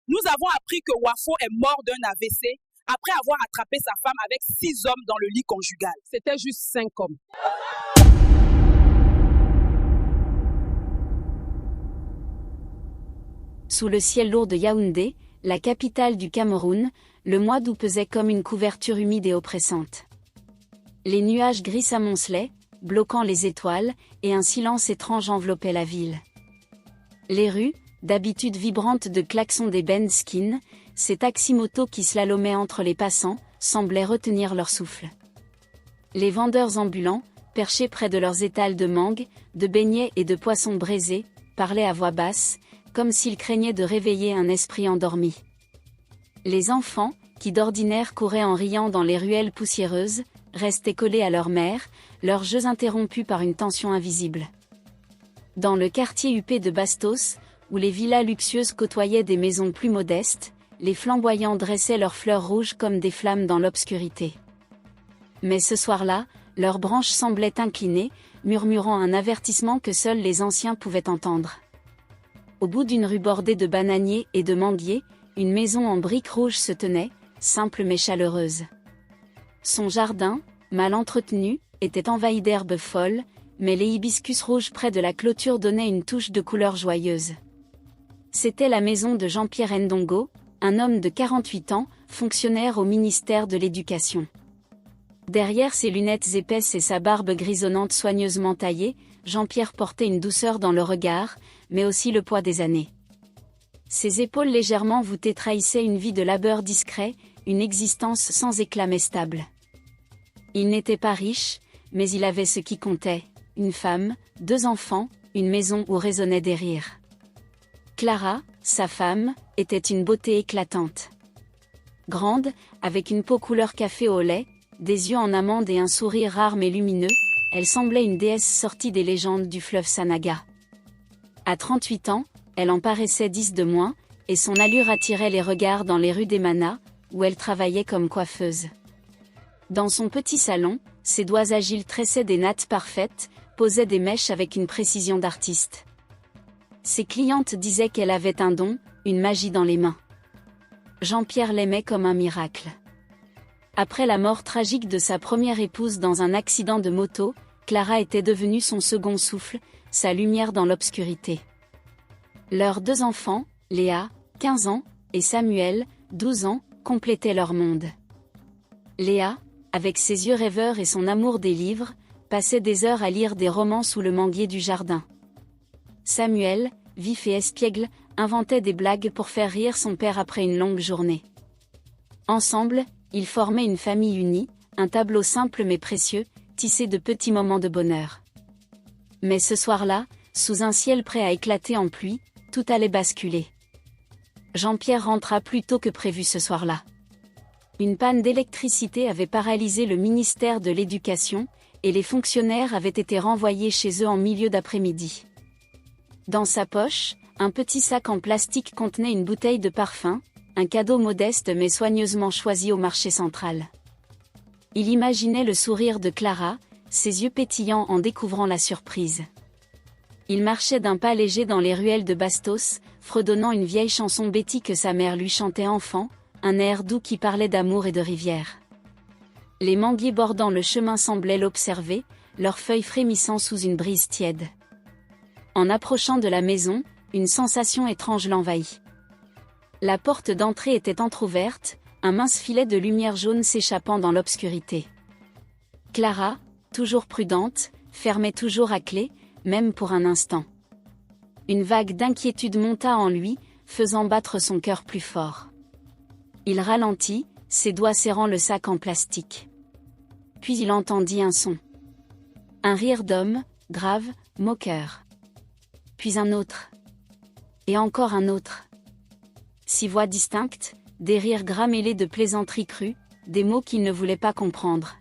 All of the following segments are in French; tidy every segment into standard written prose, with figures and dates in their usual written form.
Nous avons appris que Wafo est mort d'un AVC après avoir attrapé sa femme avec 6 hommes dans le lit conjugal. C'était juste 5 hommes. Sous le ciel lourd de Yaoundé, la capitale du Cameroun, le mois d'août pesait comme une couverture humide et oppressante. Les nuages gris s'amoncelaient, bloquant les étoiles, et un silence étrange enveloppait la ville. Les rues, d'habitude vibrantes de klaxons d'ébène skin, ces taxis-motos qui slalomaient entre les passants, semblaient retenir leur souffle. Les vendeurs ambulants, perchés près de leurs étals de mangue, de beignets et de poissons braisés, parlaient à voix basse, comme s'ils craignaient de réveiller un esprit endormi. Les enfants, qui d'ordinaire couraient en riant dans les ruelles poussiéreuses, restaient collés à leur mère, leurs jeux interrompus par une tension invisible. Dans le quartier huppé de Bastos, où les villas luxueuses côtoyaient des maisons plus modestes, les flamboyants dressaient leurs fleurs rouges comme des flammes dans l'obscurité. Mais ce soir-là, leurs branches semblaient inclinées, murmurant un avertissement que seuls les anciens pouvaient entendre. Au bout d'une rue bordée de bananiers et de manguiers, une maison en briques rouges se tenait, simple mais chaleureuse. Son jardin, mal entretenu, était envahi d'herbes folles, mais les hibiscus rouges près de la clôture donnaient une touche de couleur joyeuse. C'était la maison de Jean-Pierre Ndongo, un homme de 48 ans, fonctionnaire au ministère de l'Éducation. Derrière ses lunettes épaisses et sa barbe grisonnante soigneusement taillée, Jean-Pierre portait une douceur dans le regard, mais aussi le poids des années. Ses épaules légèrement voûtées trahissaient une vie de labeur discret, une existence sans éclat mais stable. Il n'était pas riche, mais il avait ce qui comptait, une femme, 2 enfants, une maison où résonnaient des rires. Clara, sa femme, était une beauté éclatante. Grande, avec une peau couleur café au lait, des yeux en amande et un sourire rare mais lumineux, elle semblait une déesse sortie des légendes du fleuve Sanaga. À 38 ans, elle en paraissait 10 de moins, et son allure attirait les regards dans les rues d'Emana, où elle travaillait comme coiffeuse. Dans son petit salon, ses doigts agiles tressaient des nattes parfaites, posaient des mèches avec une précision d'artiste. Ses clientes disaient qu'elle avait un don, une magie dans les mains. Jean-Pierre l'aimait comme un miracle. Après la mort tragique de sa première épouse dans un accident de moto, Clara était devenue son second souffle, sa lumière dans l'obscurité. Leurs 2 enfants, Léa, 15 ans, et Samuel, 12 ans, complétaient leur monde. Léa, avec ses yeux rêveurs et son amour des livres, passait des heures à lire des romans sous le manguier du jardin. Samuel, vif et espiègle, inventait des blagues pour faire rire son père après une longue journée. Ensemble, ils formaient une famille unie, un tableau simple mais précieux, tissé de petits moments de bonheur. Mais ce soir-là, sous un ciel prêt à éclater en pluie, tout allait basculer. Jean-Pierre rentra plus tôt que prévu ce soir-là. Une panne d'électricité avait paralysé le ministère de l'Éducation, et les fonctionnaires avaient été renvoyés chez eux en milieu d'après-midi. Dans sa poche, un petit sac en plastique contenait une bouteille de parfum, un cadeau modeste mais soigneusement choisi au marché central. Il imaginait le sourire de Clara, ses yeux pétillants en découvrant la surprise. Il marchait d'un pas léger dans les ruelles de Bastos, fredonnant une vieille chanson Betty que sa mère lui chantait enfant, un air doux qui parlait d'amour et de rivière. Les manguiers bordant le chemin semblaient l'observer, leurs feuilles frémissant sous une brise tiède. En approchant de la maison, une sensation étrange l'envahit. La porte d'entrée était entr'ouverte, un mince filet de lumière jaune s'échappant dans l'obscurité. Clara, toujours prudente, fermait toujours à clé, même pour un instant. Une vague d'inquiétude monta en lui, faisant battre son cœur plus fort. Il ralentit, ses doigts serrant le sac en plastique. Puis il entendit un son. Un rire d'homme, grave, moqueur. Puis un autre. Et encore un autre. 6 voix distinctes, des rires gras mêlés de plaisanteries crues, des mots qu'il ne voulait pas comprendre.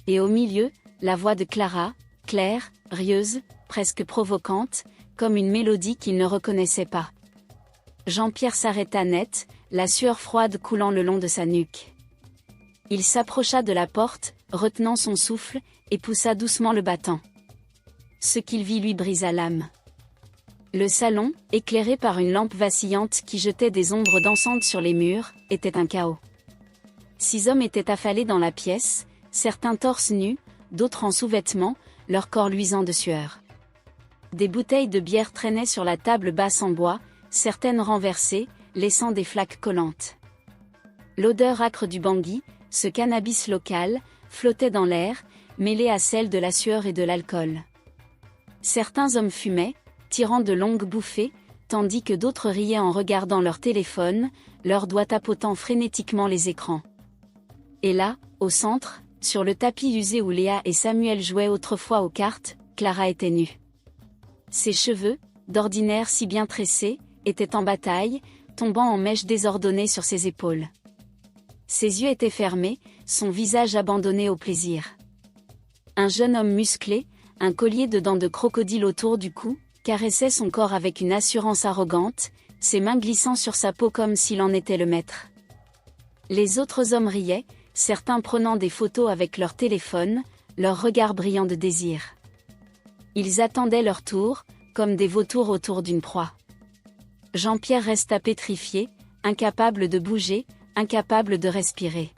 Et au milieu, la voix de Clara, claire, rieuse, presque provocante, comme une mélodie qu'il ne reconnaissait pas. Jean-Pierre s'arrêta net, la sueur froide coulant le long de sa nuque. Il s'approcha de la porte, retenant son souffle, et poussa doucement le battant. Ce qu'il vit lui brisa l'âme. Le salon, éclairé par une lampe vacillante qui jetait des ombres dansantes sur les murs, était un chaos. 6 hommes étaient affalés dans la pièce, certains torses nus, d'autres en sous-vêtements, leur corps luisant de sueur. Des bouteilles de bière traînaient sur la table basse en bois, certaines renversées, laissant des flaques collantes. L'odeur âcre du bangui, ce cannabis local, flottait dans l'air, mêlé à celle de la sueur et de l'alcool. Certains hommes fumaient, tirant de longues bouffées, tandis que d'autres riaient en regardant leur téléphone, leurs doigts tapotant frénétiquement les écrans. Et là, au centre, sur le tapis usé où Léa et Samuel jouaient autrefois aux cartes, Clara était nue. Ses cheveux, d'ordinaire si bien tressés, étaient en bataille, tombant en mèches désordonnées sur ses épaules. Ses yeux étaient fermés, son visage abandonné au plaisir. Un jeune homme musclé, un collier de dents de crocodile autour du cou, caressait son corps avec une assurance arrogante, ses mains glissant sur sa peau comme s'il en était le maître. Les autres hommes riaient, certains prenant des photos avec leur téléphone, leurs regards brillants de désir. Ils attendaient leur tour, comme des vautours autour d'une proie. Jean-Pierre resta pétrifié, incapable de bouger, incapable de respirer.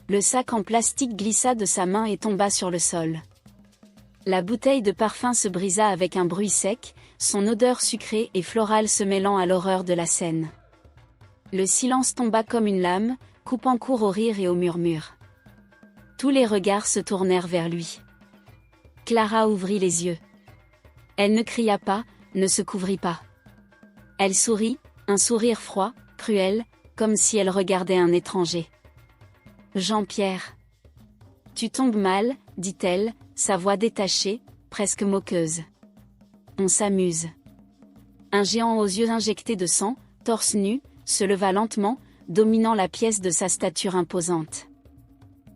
Le sac en plastique glissa de sa main et tomba sur le sol. La bouteille de parfum se brisa avec un bruit sec, son odeur sucrée et florale se mêlant à l'horreur de la scène. Le silence tomba comme une lame, coupant court au rire et au murmure. Tous les regards se tournèrent vers lui. Clara ouvrit les yeux. Elle ne cria pas, ne se couvrit pas. Elle sourit, un sourire froid, cruel, comme si elle regardait un étranger. « Jean-Pierre. Tu tombes mal, dit-elle, sa voix détachée, presque moqueuse. On s'amuse. » Un géant aux yeux injectés de sang, torse nu, se leva lentement, dominant la pièce de sa stature imposante.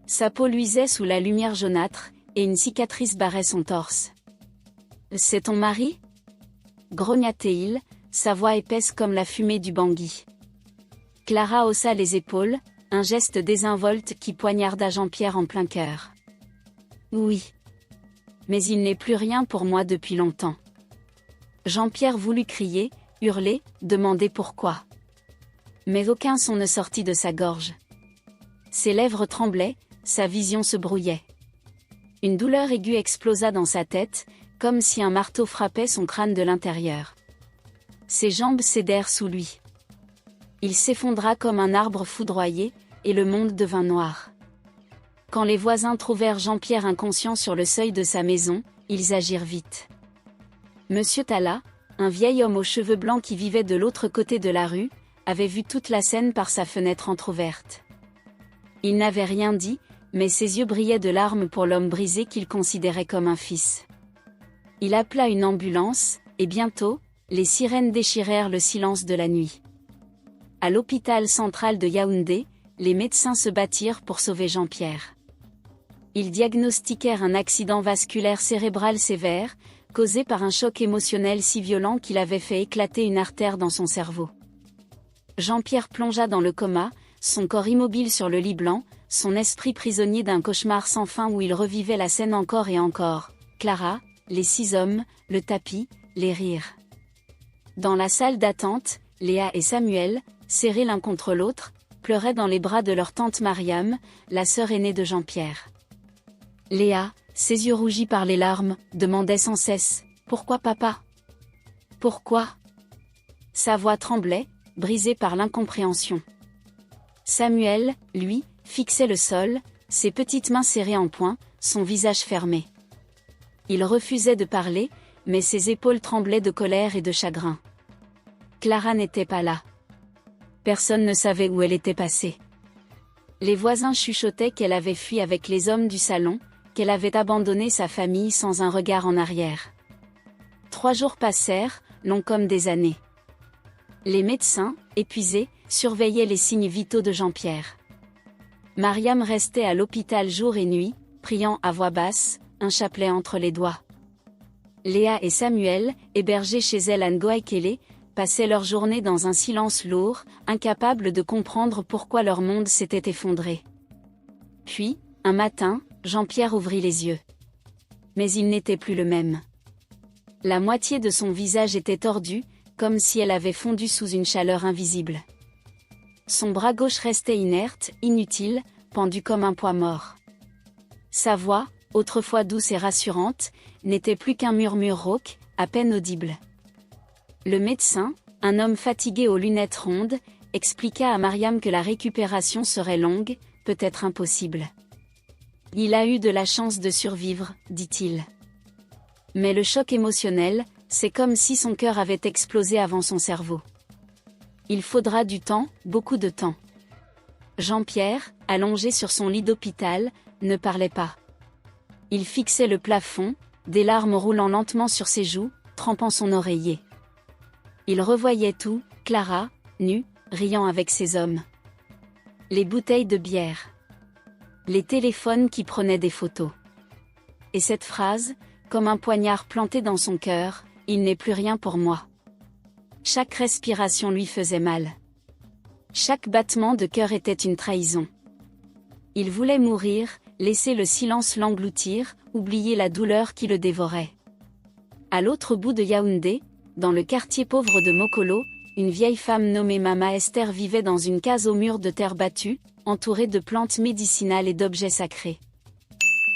Sa peau luisait sous la lumière jaunâtre, et une cicatrice barrait son torse. « C'est ton mari ?» grogna-t-il, sa voix épaisse comme la fumée du bangui. Clara haussa les épaules, un geste désinvolte qui poignarda Jean-Pierre en plein cœur. « Oui. Mais il n'est plus rien pour moi depuis longtemps. » Jean-Pierre voulut crier, hurler, demander pourquoi. Mais aucun son ne sortit de sa gorge. Ses lèvres tremblaient, sa vision se brouillait. Une douleur aiguë explosa dans sa tête, comme si un marteau frappait son crâne de l'intérieur. Ses jambes cédèrent sous lui. Il s'effondra comme un arbre foudroyé, et le monde devint noir. Quand les voisins trouvèrent Jean-Pierre inconscient sur le seuil de sa maison, ils agirent vite. Monsieur Tala, un vieil homme aux cheveux blancs qui vivait de l'autre côté de la rue, avait vu toute la scène par sa fenêtre entr'ouverte. Il n'avait rien dit, mais ses yeux brillaient de larmes pour l'homme brisé qu'il considérait comme un fils. Il appela une ambulance, et bientôt, les sirènes déchirèrent le silence de la nuit. À l'hôpital central de Yaoundé, les médecins se battirent pour sauver Jean-Pierre. Ils diagnostiquèrent un accident vasculaire cérébral sévère, causé par un choc émotionnel si violent qu'il avait fait éclater une artère dans son cerveau. Jean-Pierre plongea dans le coma, son corps immobile sur le lit blanc, son esprit prisonnier d'un cauchemar sans fin où il revivait la scène encore et encore. Clara, les 6 hommes, le tapis, les rires. Dans la salle d'attente, Léa et Samuel, serrés l'un contre l'autre, pleuraient dans les bras de leur tante Mariam, la sœur aînée de Jean-Pierre. Léa, ses yeux rougis par les larmes, demandait sans cesse « Pourquoi papa ? Pourquoi ?» Sa voix tremblait, brisée par l'incompréhension. Samuel, lui, fixait le sol, ses petites mains serrées en poing, son visage fermé. Il refusait de parler, mais ses épaules tremblaient de colère et de chagrin. Clara n'était pas là. Personne ne savait où elle était passée. Les voisins chuchotaient qu'elle avait fui avec les hommes du salon, qu'elle avait abandonné sa famille sans un regard en arrière. 3 jours passèrent, longs comme des années. Les médecins, épuisés, surveillaient les signes vitaux de Jean-Pierre. Mariam restait à l'hôpital jour et nuit, priant à voix basse, un chapelet entre les doigts. Léa et Samuel, hébergés chez elle à Ngoaikele, passaient leur journée dans un silence lourd, incapables de comprendre pourquoi leur monde s'était effondré. Puis, un matin, Jean-Pierre ouvrit les yeux. Mais il n'était plus le même. La moitié de son visage était tordue, comme si elle avait fondu sous une chaleur invisible. Son bras gauche restait inerte, inutile, pendu comme un poids mort. Sa voix, autrefois douce et rassurante, n'était plus qu'un murmure rauque, à peine audible. Le médecin, un homme fatigué aux lunettes rondes, expliqua à Mariam que la récupération serait longue, peut-être impossible. « Il a eu de la chance de survivre », dit-il. Mais le choc émotionnel, c'est comme si son cœur avait explosé avant son cerveau. Il faudra du temps, beaucoup de temps. Jean-Pierre, allongé sur son lit d'hôpital, ne parlait pas. Il fixait le plafond, des larmes roulant lentement sur ses joues, trempant son oreiller. Il revoyait tout, Clara, nue, riant avec ses hommes. Les bouteilles de bière. Les téléphones qui prenaient des photos. Et cette phrase, comme un poignard planté dans son cœur, « Il n'est plus rien pour moi ». Chaque respiration lui faisait mal. Chaque battement de cœur était une trahison. Il voulait mourir, laisser le silence l'engloutir, oublier la douleur qui le dévorait. À l'autre bout de Yaoundé, dans le quartier pauvre de Mokolo, une vieille femme nommée Mama Esther vivait dans une case au mur de terre battue, entourée de plantes médicinales et d'objets sacrés.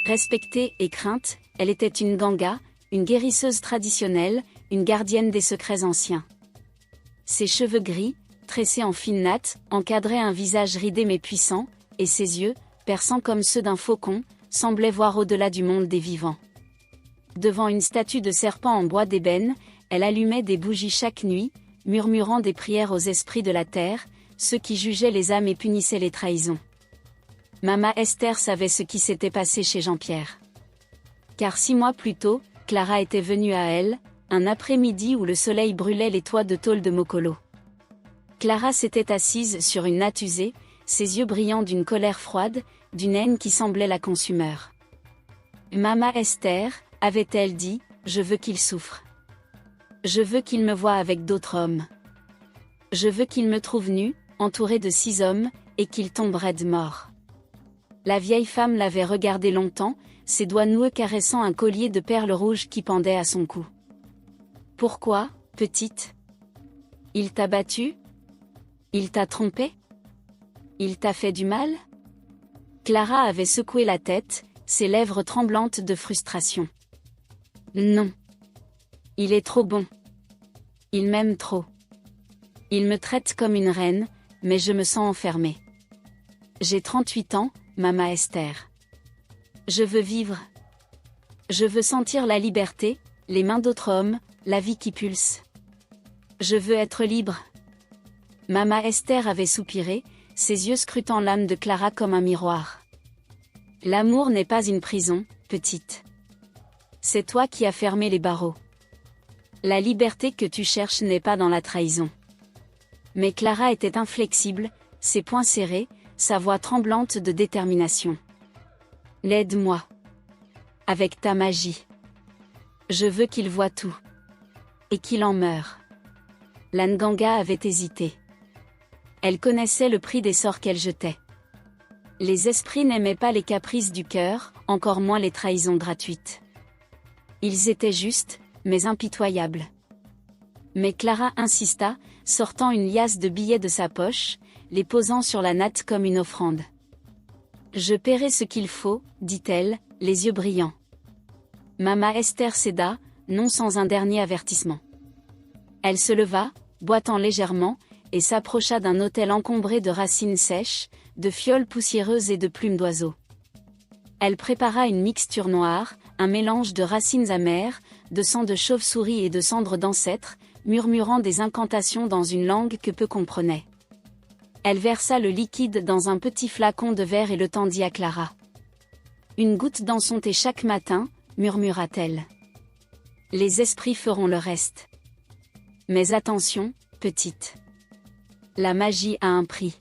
Respectée et crainte, elle était une ganga, une guérisseuse traditionnelle, une gardienne des secrets anciens. Ses cheveux gris, tressés en fines nattes, encadraient un visage ridé mais puissant, et ses yeux, perçants comme ceux d'un faucon, semblaient voir au-delà du monde des vivants. Devant une statue de serpent en bois d'ébène, elle allumait des bougies chaque nuit, murmurant des prières aux esprits de la terre, ceux qui jugeaient les âmes et punissaient les trahisons. Mama Esther savait ce qui s'était passé chez Jean-Pierre. Car 6 mois plus tôt, Clara était venue à elle, un après-midi où le soleil brûlait les toits de tôle de Mokolo. Clara s'était assise sur une natte usée, ses yeux brillants d'une colère froide, d'une haine qui semblait la consumer. Mama Esther, avait-elle dit, je veux qu'il souffre. Je veux qu'il me voie avec d'autres hommes. Je veux qu'il me trouve nue, entourée de 6 hommes, et qu'il tombe raide mort. La vieille femme l'avait regardé longtemps, ses doigts noueux caressant un collier de perles rouges qui pendait à son cou. Pourquoi, petite? Il t'a battue? Il t'a trompée? Il t'a fait du mal? Clara avait secoué la tête, ses lèvres tremblantes de frustration. Non. Il est trop bon. Il m'aime trop. Il me traite comme une reine, mais je me sens enfermée. J'ai 38 ans, Mama Esther. Je veux vivre. Je veux sentir la liberté, les mains d'autres hommes, la vie qui pulse. Je veux être libre. Mama Esther avait soupiré, ses yeux scrutant l'âme de Clara comme un miroir. L'amour n'est pas une prison, petite. C'est toi qui as fermé les barreaux. La liberté que tu cherches n'est pas dans la trahison. Mais Clara était inflexible, ses poings serrés, sa voix tremblante de détermination. Aide-moi. Avec ta magie. Je veux qu'il voie tout. Et qu'il en meure. La Nganga avait hésité. Elle connaissait le prix des sorts qu'elle jetait. Les esprits n'aimaient pas les caprices du cœur, encore moins les trahisons gratuites. Ils étaient justes, mais impitoyables. Mais Clara insista, sortant une liasse de billets de sa poche, les posant sur la natte comme une offrande. « Je paierai ce qu'il faut », dit-elle, les yeux brillants. Mama Esther céda, non sans un dernier avertissement. Elle se leva, boitant légèrement, et s'approcha d'un autel encombré de racines sèches, de fioles poussiéreuses et de plumes d'oiseaux. Elle prépara une mixture noire, un mélange de racines amères, de sang de chauve-souris et de cendres d'ancêtres, murmurant des incantations dans une langue que peu comprenaient. Elle versa le liquide dans un petit flacon de verre et le tendit à Clara. « Une goutte dans son thé chaque matin », murmura-t-elle. « Les esprits feront le reste. Mais attention, petite. La magie a un prix.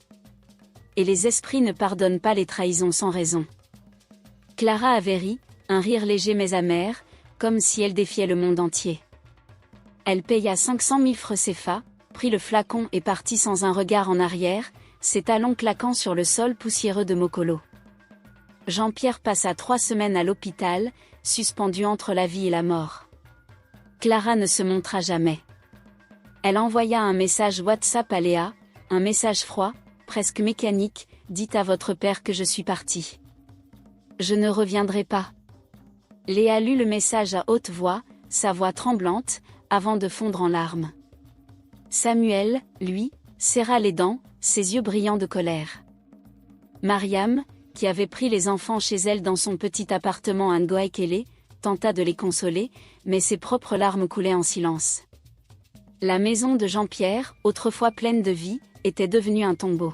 Et les esprits ne pardonnent pas les trahisons sans raison. » Clara avait ri, un rire léger mais amer, comme si elle défiait le monde entier. Elle paya 500 000 francs CFA, prit le flacon et partit sans un regard en arrière, ses talons claquant sur le sol poussiéreux de Mokolo. Jean-Pierre passa 3 semaines à l'hôpital, suspendu entre la vie et la mort. Clara ne se montra jamais. Elle envoya un message WhatsApp à Léa, un message froid, presque mécanique, « Dites à votre père que je suis partie. Je ne reviendrai pas. » Léa lut le message à haute voix, sa voix tremblante, avant de fondre en larmes. Samuel, lui, serra les dents, ses yeux brillants de colère. Mariam, qui avait pris les enfants chez elle dans son petit appartement à Ngoakele, tenta de les consoler, mais ses propres larmes coulaient en silence. La maison de Jean-Pierre, autrefois pleine de vie, était devenue un tombeau.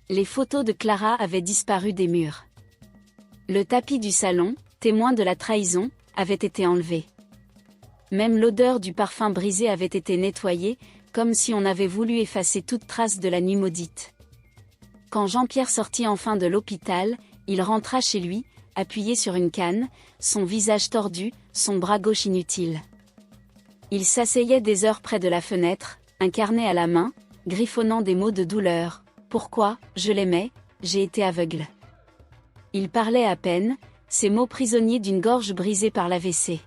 Les photos de Clara avaient disparu des murs. Le tapis du salon, témoin de la trahison, avait été enlevé. Même l'odeur du parfum brisé avait été nettoyée, comme si on avait voulu effacer toute trace de la nuit maudite. Quand Jean-Pierre sortit enfin de l'hôpital, il rentra chez lui, appuyé sur une canne, son visage tordu, son bras gauche inutile. Il s'asseyait des heures près de la fenêtre, un carnet à la main, griffonnant des mots de douleur. « Pourquoi, je l'aimais, j'ai été aveugle. » Il parlait à peine, ces mots prisonniers d'une gorge brisée par l'AVC.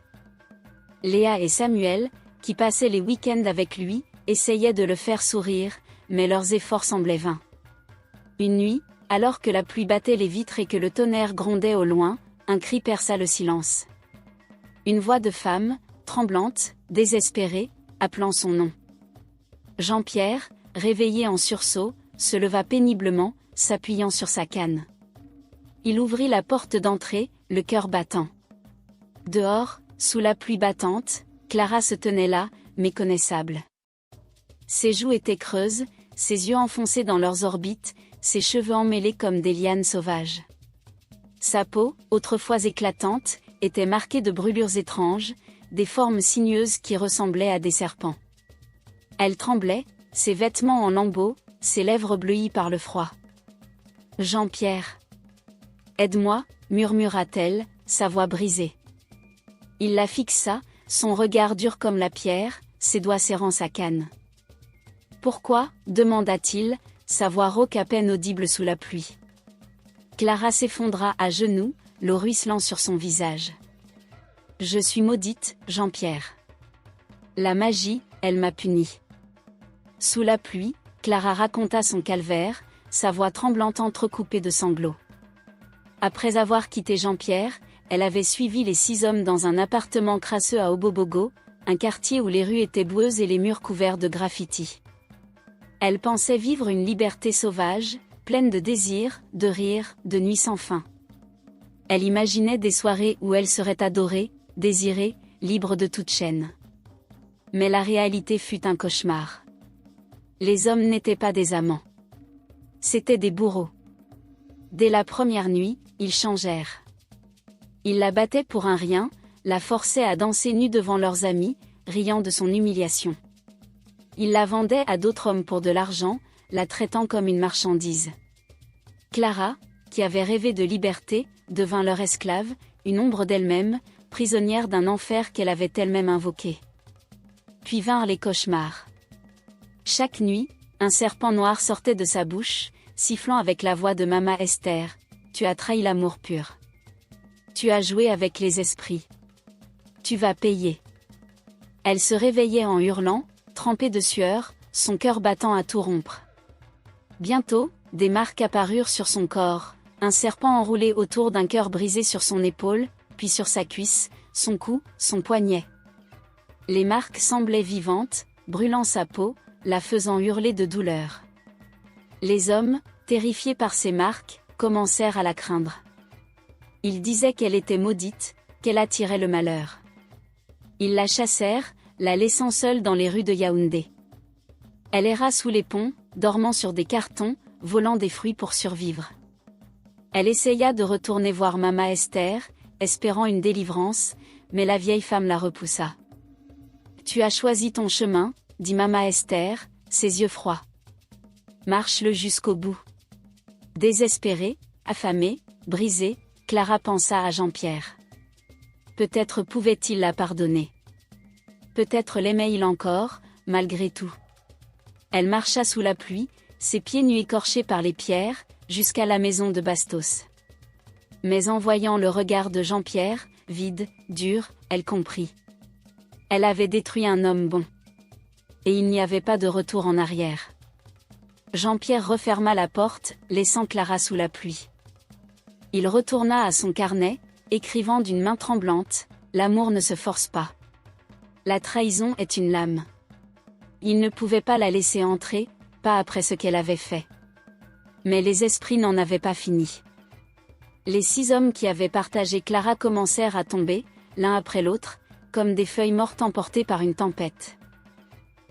Léa et Samuel, qui passaient les week-ends avec lui, essayaient de le faire sourire, mais leurs efforts semblaient vains. Une nuit, alors que la pluie battait les vitres et que le tonnerre grondait au loin, un cri perça le silence. Une voix de femme, tremblante, désespérée, appelant son nom. Jean-Pierre, réveillé en sursaut, se leva péniblement, s'appuyant sur sa canne. Il ouvrit la porte d'entrée, le cœur battant. Dehors, sous la pluie battante, Clara se tenait là, méconnaissable. Ses joues étaient creuses, ses yeux enfoncés dans leurs orbites, ses cheveux emmêlés comme des lianes sauvages. Sa peau, autrefois éclatante, était marquée de brûlures étranges, des formes sinueuses qui ressemblaient à des serpents. Elle tremblait, ses vêtements en lambeaux, ses lèvres bleuies par le froid. « Jean-Pierre. Aide-moi » murmura-t-elle, sa voix brisée. Il la fixa, son regard dur comme la pierre, ses doigts serrant sa canne. « Pourquoi » demanda-t-il, sa voix rauque à peine audible sous la pluie. Clara s'effondra à genoux, l'eau ruisselant sur son visage. « Je suis maudite, Jean-Pierre. La magie, elle m'a punie. » Sous la pluie, Clara raconta son calvaire, sa voix tremblante entrecoupée de sanglots. Après avoir quitté Jean-Pierre, elle avait suivi les 6 hommes dans un appartement crasseux à Obobogo, un quartier où les rues étaient boueuses et les murs couverts de graffitis. Elle pensait vivre une liberté sauvage, pleine de désirs, de rires, de nuits sans fin. Elle imaginait des soirées où elle serait adorée, désirée, libre de toute chaîne. Mais la réalité fut un cauchemar. Les hommes n'étaient pas des amants. C'étaient des bourreaux. Dès la première nuit, ils changèrent. Ils la battaient pour un rien, la forçaient à danser nue devant leurs amis, riant de son humiliation. Ils la vendaient à d'autres hommes pour de l'argent, la traitant comme une marchandise. Clara, qui avait rêvé de liberté, devint leur esclave, une ombre d'elle-même, prisonnière d'un enfer qu'elle avait elle-même invoqué. Puis vinrent les cauchemars. Chaque nuit, un serpent noir sortait de sa bouche, sifflant avec la voix de Mama Esther, « Tu as trahi l'amour pur. Tu as joué avec les esprits. Tu vas payer. » Elle se réveillait en hurlant, trempée de sueur, son cœur battant à tout rompre. Bientôt, des marques apparurent sur son corps, un serpent enroulé autour d'un cœur brisé sur son épaule, puis sur sa cuisse, son cou, son poignet. Les marques semblaient vivantes, brûlant sa peau, la faisant hurler de douleur. Les hommes, terrifiés par ces marques, commencèrent à la craindre. Ils disaient qu'elle était maudite, qu'elle attirait le malheur. Ils la chassèrent, la laissant seule dans les rues de Yaoundé. Elle erra sous les ponts, dormant sur des cartons, volant des fruits pour survivre. Elle essaya de retourner voir Mama Esther, espérant une délivrance, mais la vieille femme la repoussa. « Tu as choisi ton chemin, » dit Mama Esther, ses yeux froids. « Marche-le jusqu'au bout. » Désespérée, affamée, brisée, Clara pensa à Jean-Pierre. Peut-être pouvait-il la pardonner. Peut-être l'aimait-il encore, malgré tout. Elle marcha sous la pluie, ses pieds nus écorchés par les pierres, jusqu'à la maison de Bastos. Mais en voyant le regard de Jean-Pierre, vide, dur, elle comprit. Elle avait détruit un homme bon. Et il n'y avait pas de retour en arrière. Jean-Pierre referma la porte, laissant Clara sous la pluie. Il retourna à son carnet, écrivant d'une main tremblante, « L'amour ne se force pas. La trahison est une lame. » Il ne pouvait pas la laisser entrer, pas après ce qu'elle avait fait. Mais les esprits n'en avaient pas fini. Les 6 hommes qui avaient partagé Clara commencèrent à tomber, l'un après l'autre, comme des feuilles mortes emportées par une tempête.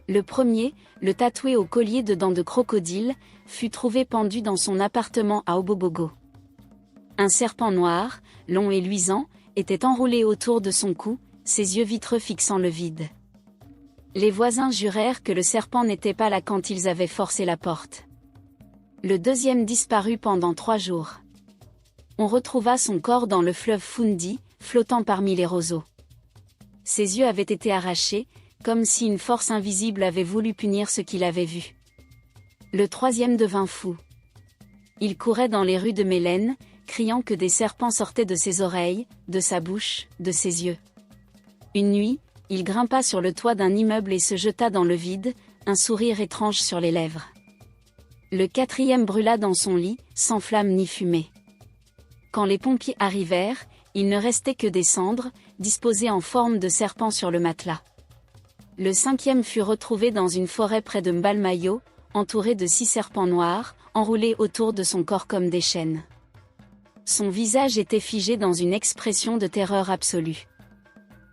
Le premier, le tatoué au collier de dents de crocodile, fut trouvé pendu dans son appartement à Obobogo. Un serpent noir, long et luisant, était enroulé autour de son cou, ses yeux vitreux fixant le vide. Les voisins jurèrent que le serpent n'était pas là quand ils avaient forcé la porte. Le deuxième disparut pendant 3 jours. On retrouva son corps dans le fleuve Fundi, flottant parmi les roseaux. Ses yeux avaient été arrachés, comme si une force invisible avait voulu punir ce qu'il avait vu. Le troisième devint fou. Il courait dans les rues de Mélène, criant que des serpents sortaient de ses oreilles, de sa bouche, de ses yeux. Une nuit, il grimpa sur le toit d'un immeuble et se jeta dans le vide, un sourire étrange sur les lèvres. Le quatrième brûla dans son lit, sans flamme ni fumée. Quand les pompiers arrivèrent, il ne restait que des cendres, disposées en forme de serpent sur le matelas. Le cinquième fut retrouvé dans une forêt près de Mbalmayo, entouré de 6 serpents noirs, enroulés autour de son corps comme des chaînes. Son visage était figé dans une expression de terreur absolue.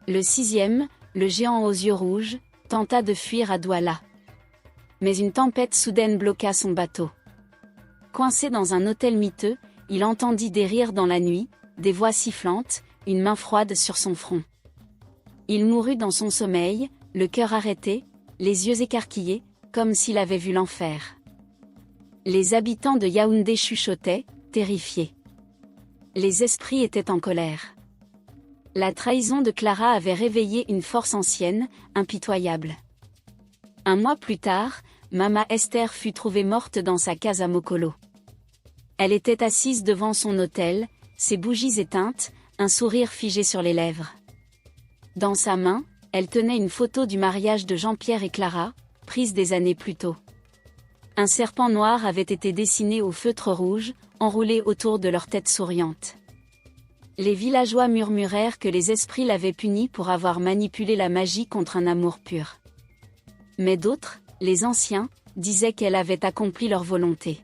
Le 6e, le géant aux yeux rouges, tenta de fuir à Douala. Mais une tempête soudaine bloqua son bateau. Coincé dans un hôtel miteux, il entendit des rires dans la nuit, des voix sifflantes, une main froide sur son front. Il mourut dans son sommeil, le cœur arrêté, les yeux écarquillés, comme s'il avait vu l'enfer. Les habitants de Yaoundé chuchotaient, terrifiés. Les esprits étaient en colère. La trahison de Clara avait réveillé une force ancienne, impitoyable. Un mois plus tard, Mama Esther fut trouvée morte dans sa case à Mokolo. Elle était assise devant son autel, ses bougies éteintes, un sourire figé sur les lèvres. Dans sa main, elle tenait une photo du mariage de Jean-Pierre et Clara, prise des années plus tôt. Un serpent noir avait été dessiné au feutre rouge, enroulé autour de leur tête souriante. Les villageois murmurèrent que les esprits l'avaient punie pour avoir manipulé la magie contre un amour pur. Mais d'autres, les anciens, disaient qu'elle avait accompli leur volonté.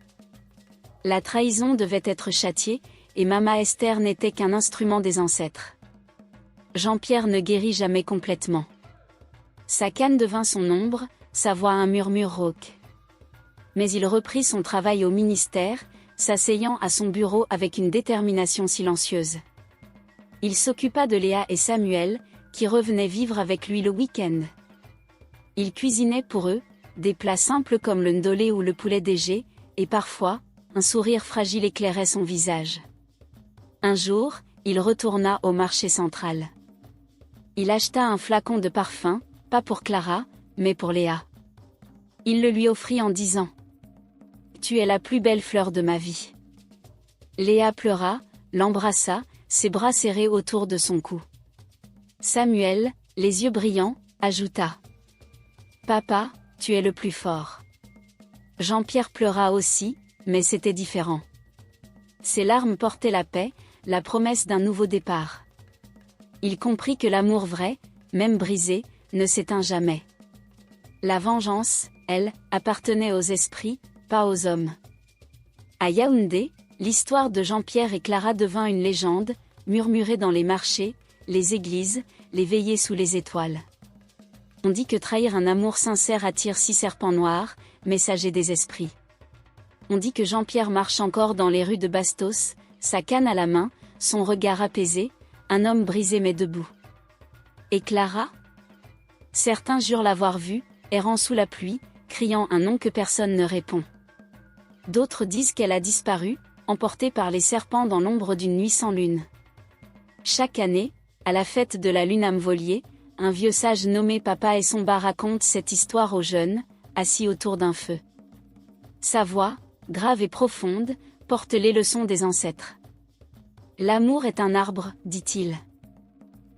La trahison devait être châtiée, et Mama Esther n'était qu'un instrument des ancêtres. Jean-Pierre ne guérit jamais complètement. Sa canne devint son ombre, sa voix un murmure rauque. Mais il reprit son travail au ministère, s'asseyant à son bureau avec une détermination silencieuse. Il s'occupa de Léa et Samuel, qui revenaient vivre avec lui le week-end. Il cuisinait pour eux, des plats simples comme le ndolé ou le poulet DG, et parfois, un sourire fragile éclairait son visage. Un jour, il retourna au marché central. Il acheta un flacon de parfum, pas pour Clara, mais pour Léa. Il le lui offrit en disant « Tu es la plus belle fleur de ma vie ». Léa pleura, l'embrassa, ses bras serrés autour de son cou. Samuel, les yeux brillants, ajouta « Papa, tu es le plus fort ». Jean-Pierre pleura aussi, mais c'était différent. Ses larmes portaient la paix, la promesse d'un nouveau départ. Il comprit que l'amour vrai, même brisé, ne s'éteint jamais. La vengeance, elle, appartenait aux esprits, pas aux hommes. À Yaoundé, l'histoire de Jean-Pierre et Clara devint une légende, murmurée dans les marchés, les églises, les veillées sous les étoiles. On dit que trahir un amour sincère attire 6 serpents noirs, messagers des esprits. On dit que Jean-Pierre marche encore dans les rues de Bastos, sa canne à la main, son regard apaisé, un homme brisé mais debout. Et Clara ? Certains jurent l'avoir vue, errant sous la pluie, criant un nom que personne ne répond. D'autres disent qu'elle a disparu, emportée par les serpents dans l'ombre d'une nuit sans lune. Chaque année, à la fête de la lune Amvolier, un vieux sage nommé Papa et son bas raconte cette histoire aux jeunes, assis autour d'un feu. Sa voix, grave et profonde, porte les leçons des ancêtres. L'amour est un arbre, dit-il.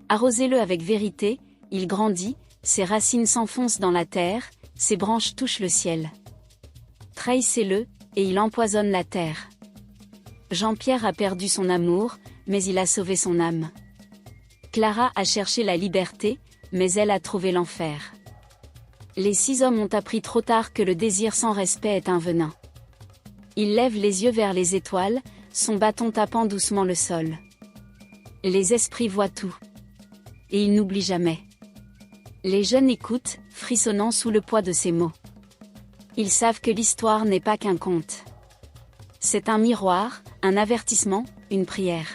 Arrosez-le avec vérité, Il grandit, ses racines s'enfoncent dans la terre, ses branches touchent le ciel. Trahissez-le, et il empoisonne la terre. Jean-Pierre a perdu son amour, mais il a sauvé son âme. Clara a cherché la liberté, mais elle a trouvé l'enfer. Les 6 hommes ont appris trop tard que le désir sans respect est un venin. Il lève les yeux vers les étoiles, son bâton tapant doucement le sol. Les esprits voient tout. Et ils n'oublient jamais. Les jeunes écoutent, frissonnant sous le poids de ces mots. Ils savent que l'histoire n'est pas qu'un conte. C'est un miroir, un avertissement, une prière.